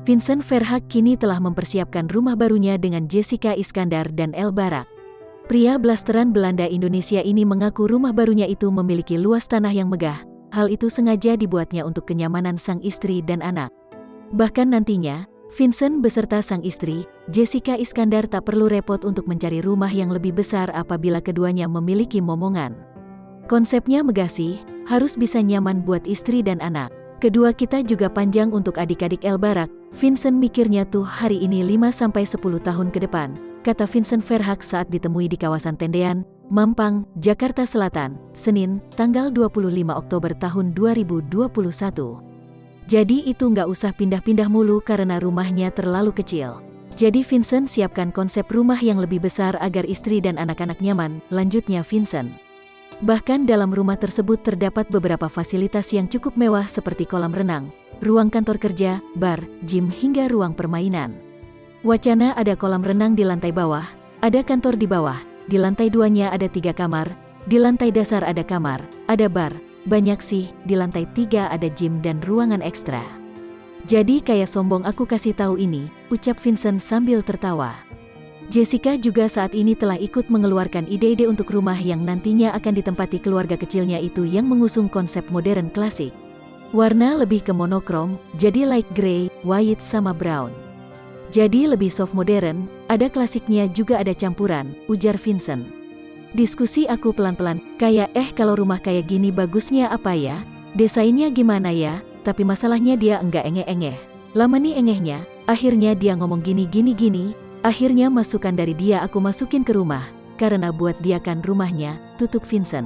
Vincent Verhaeghe kini telah mempersiapkan rumah barunya dengan Jessica Iskandar dan El Barak. Pria blasteran Belanda Indonesia ini mengaku rumah barunya itu memiliki luas tanah yang megah. Hal itu sengaja dibuatnya untuk kenyamanan sang istri dan anak. Bahkan nantinya, Vincent beserta sang istri, Jessica Iskandar tak perlu repot untuk mencari rumah yang lebih besar apabila keduanya memiliki momongan. Konsepnya megah sih, harus bisa nyaman buat istri dan anak. Kedua kita juga panjang untuk adik-adik El Barak. Vincent mikirnya tuh hari ini 5-10 tahun ke depan, kata Vincent Verhaeghe saat ditemui di kawasan Tendean, Mampang, Jakarta Selatan, Senin, tanggal 25 Oktober tahun 2021. Jadi itu nggak usah pindah-pindah mulu karena rumahnya terlalu kecil. Jadi Vincent siapkan konsep rumah yang lebih besar agar istri dan anak-anak nyaman, lanjutnya Vincent. Bahkan dalam rumah tersebut terdapat beberapa fasilitas yang cukup mewah seperti kolam renang, ruang kantor kerja, bar, gym hingga ruang permainan. Wacana ada kolam renang di lantai bawah, ada kantor di bawah, di lantai 2-nya ada 3 kamar, di lantai dasar ada kamar, ada bar, banyak sih, di lantai 3 ada gym dan ruangan ekstra. Jadi kayak sombong aku kasih tahu ini, ucap Vincent sambil tertawa. Jessica juga saat ini telah ikut mengeluarkan ide-ide untuk rumah yang nantinya akan ditempati keluarga kecilnya itu yang mengusung konsep modern klasik. Warna lebih ke monokrom, jadi light grey, white sama brown. Jadi lebih soft modern, ada klasiknya juga ada campuran, ujar Vincent. Diskusi aku pelan-pelan, kayak kalau rumah kayak gini bagusnya apa ya? Desainnya gimana ya? Tapi masalahnya dia enggak engeh-engeh. Lama nih engehnya, akhirnya dia ngomong gini. Akhirnya masukan dari dia aku masukin ke rumah, karena buat dia kan rumahnya, tutup Vincent.